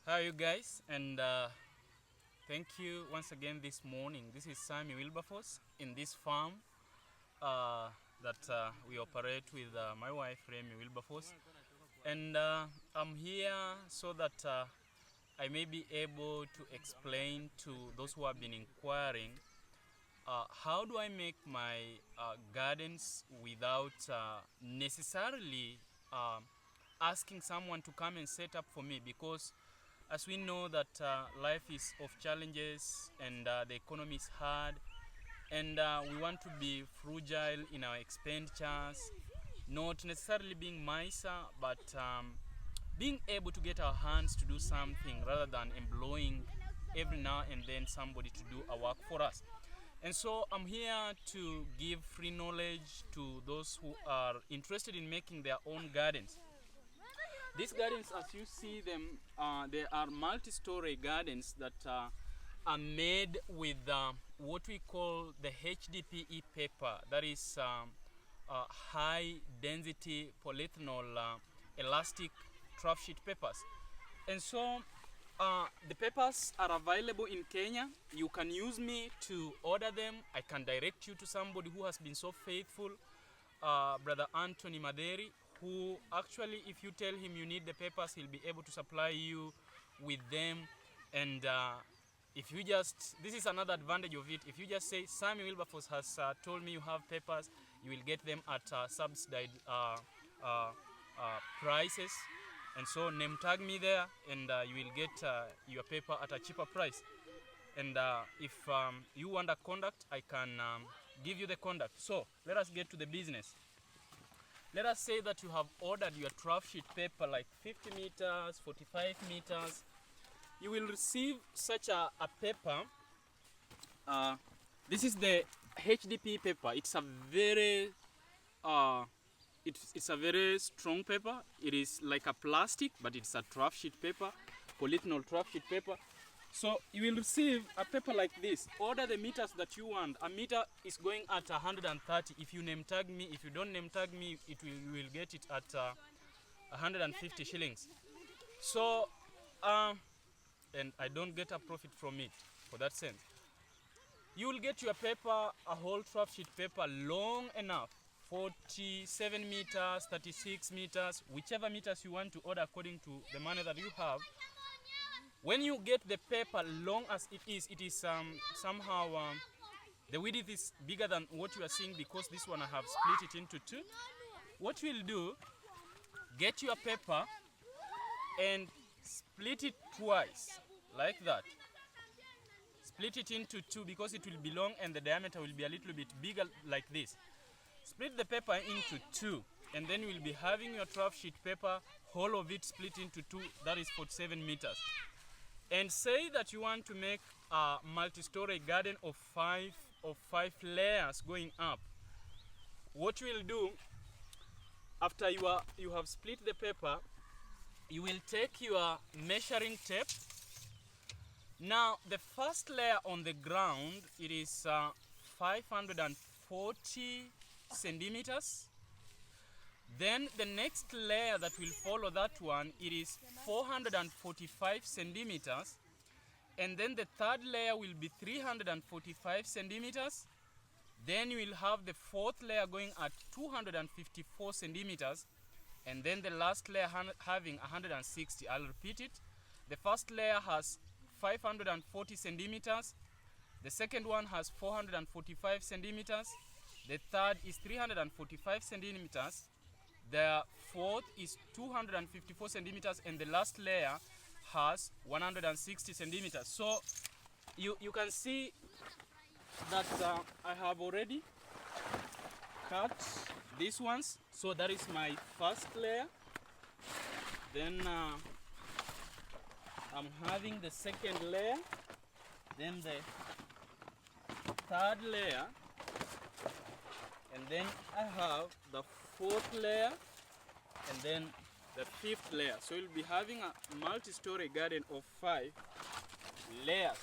Hi you guys, and thank you once again this morning. This is Sammy Wilberforce in this farm that we operate with my wife Remy Wilberforce, and I'm here so that I may be able to explain to those who have been inquiring how do I make my gardens without necessarily asking someone to come and set up for me, because as we know that life is of challenges and the economy is hard, and we want to be frugal in our expenditures, not necessarily being miser, but being able to get our hands to do something rather than employing every now and then somebody to do our work for us. And so I'm here to give free knowledge to those who are interested in making their own gardens. These gardens, as you see them, they are multi-story gardens that are made with what we call the HDPE paper, that is high density polyethanol elastic trough sheet papers. And so the papers are available in Kenya. You can use me to order them. I can direct you to somebody who has been so faithful, Brother Anthony Maderi, who actually, if you tell him you need the papers, he'll be able to supply you with them. And if you just, this is another advantage of it, if you just say, Sammy Wilberforce has told me you have papers, you will get them at subsidized prices. And so name tag me there, and you will get your paper at a cheaper price. And if you want a contact, I can give you the contact. So let us get to the business. Let us say that you have ordered your trough sheet paper like 50 meters, 45 meters. You will receive such a paper. This is the HDP paper. It's a very it's a very strong paper. It is like a plastic, but it's a trough sheet paper, polyethanol trough sheet paper. So you will receive a paper like this. Order the meters that you want. A meter is going at 130. If you name tag me, if you don't name tag me, you will get it at 150 shillings. So, and I don't get a profit from it for that sense. You will get your paper, a whole trough sheet paper, long enough, 47 meters, 36 meters, whichever meters you want to order according to the money that you have. When you get the paper long as it is somehow the width is bigger than what you are seeing, because this one I have split it into two. What you will do, get your paper and split it twice, like that. Split it into two because it will be long and the diameter will be a little bit bigger, like this. Split the paper into two, and then you will be having your trough sheet paper, whole of it split into two, that is 47 meters. And say that you want to make a multi-story garden of five layers going up. What you will do, after you have split the paper, you will take your measuring tape. Now the first layer on the ground, it is 540 centimeters. Then the next layer that will follow that one, it is 445 centimeters. And then the third layer will be 345 centimeters. Then you will have the fourth layer going at 254 centimeters. And then the last layer having 160. I'll repeat it. The first layer has 540 centimeters. The second one has 445 centimeters. The third is 345 centimeters. The fourth is 254 centimeters, and the last layer has 160 centimeters. So you can see that I have already cut these ones. So that is my first layer. Then I'm having the second layer, then the third layer, and then I have the fourth layer, and then the fifth layer. So you'll be having a multi-story garden of 5 layers.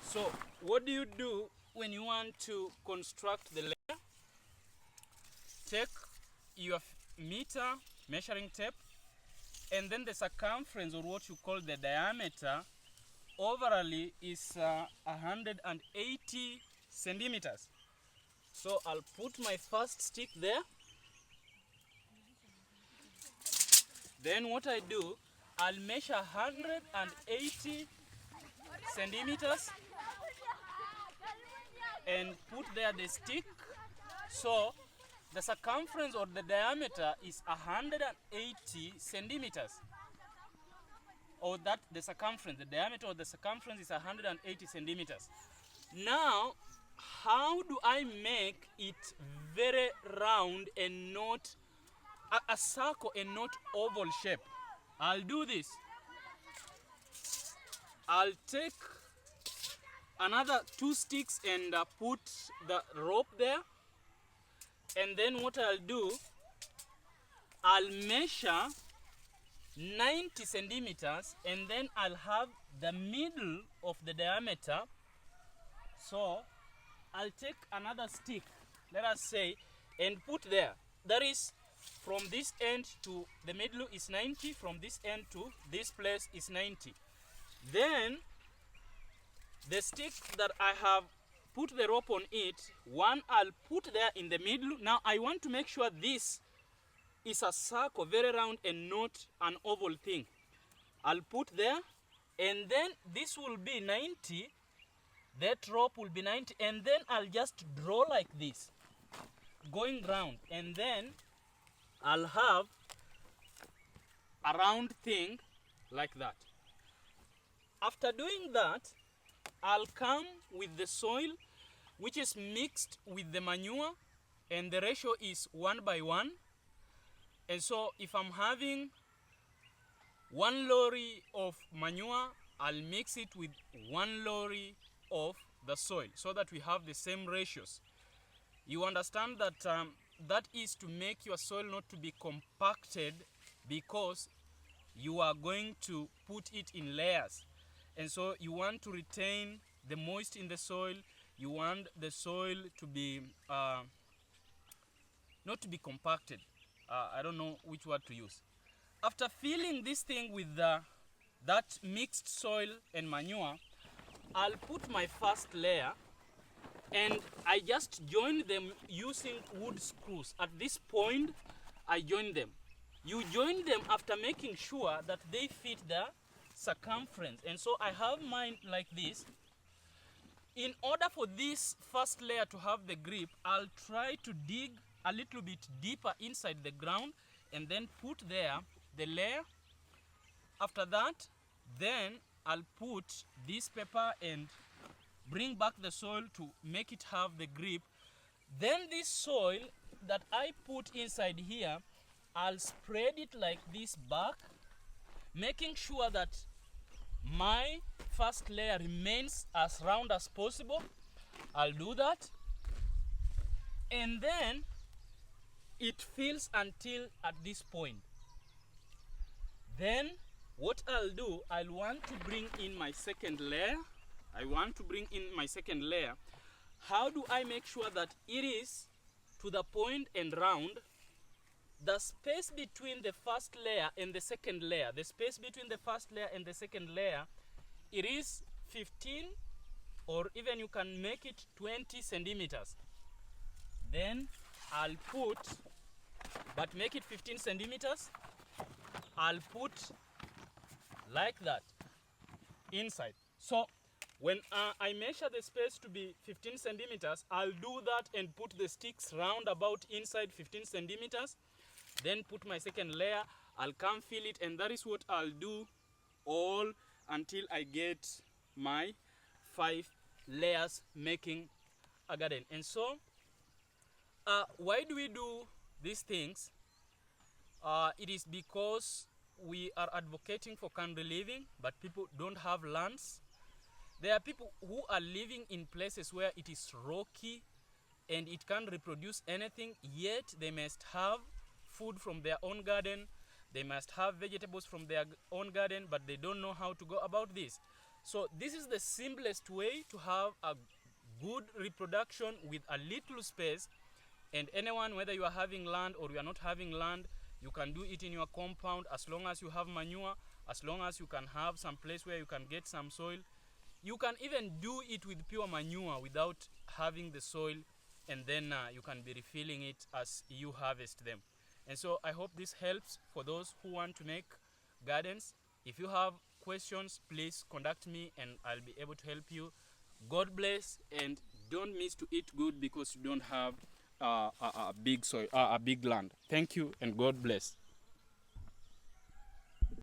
So what do you do when you want to construct the layer? take your meter, measuring tape, and then the circumference, or what you call the diameter, overally is 180 centimeters. So I'll put my first stick there. Then what I do, I'll measure 180 centimeters and put there the stick. So the circumference or the diameter is 180 centimeters. Or that the circumference, the diameter of the circumference is 180 centimeters. Now, how do I make it very round and not a circle and not oval shape? I'll do this. I'll take another 2 sticks and put the rope there. And then what I'll do, I'll measure 90 centimeters, and then I'll have the middle of the diameter. So I'll take another stick, let us say, and put there. That is, from this end to the middle is 90, from this end to this place is 90. Then the stick that I have put the rope on it, one I'll put there in the middle. Now I want to make sure this is a circle, very round and not an oval thing. I'll put there, and then this will be 90, that rope will be 90, and then I'll just draw like this, going round, and then I'll have a round thing like that. After doing that, I'll come with the soil, which is mixed with the manure, and the ratio is 1:1. And so if I'm having 1 lorry of manure, I'll mix it with 1 lorry of the soil so that we have the same ratios. You understand that that is to make your soil not to be compacted, because you are going to put it in layers. And so you want to retain the moist in the soil. You want the soil to be not to be compacted. I don't know which word to use. After filling this thing with that mixed soil and manure, I'll put my first layer, and I just join them using wood screws. At this point, I join them. You join them after making sure that they fit the circumference. And so I have mine like this. In order for this first layer to have the grip, I'll try to dig a little bit deeper inside the ground and then put there the layer. After that, then I'll put this paper and bring back the soil to make it have the grip. Then this soil that I put inside here, I'll spread it like this back, making sure that my first layer remains as round as possible. I'll do that, and then it fills until at this point. Then what I'll do, I'll want to bring in my second layer. How do I make sure that it is to the point and round? The space between the first layer and the second layer, it is 15, or even you can make it 20 centimeters. Then I'll put, but make it 15 centimeters. I'll put like that inside. So when I measure the space to be 15 centimeters, I'll do that and put the sticks round about inside 15 centimeters. Then put my second layer, I'll come fill it, and that is what I'll do all until I get my 5 layers, making a garden. And so why do we do these things? It is because we are advocating for country living, but people don't have lands. There are people who are living in places where it is rocky and it can't reproduce anything, yet they must have food from their own garden. They must have vegetables from their own garden, but they don't know how to go about this. So this is the simplest way to have a good reproduction with a little space And anyone, whether you are having land or you are not having land, you can do it in your compound as long as you have manure, as long as you can have some place where you can get some soil. You can even do it with pure manure without having the soil, and then you can be refilling it as you harvest them. And so I hope this helps for those who want to make gardens. If you have questions, please contact me and I'll be able to help you. God bless, and don't miss to eat good because you don't have a big soil, a big land. Thank you, and God bless.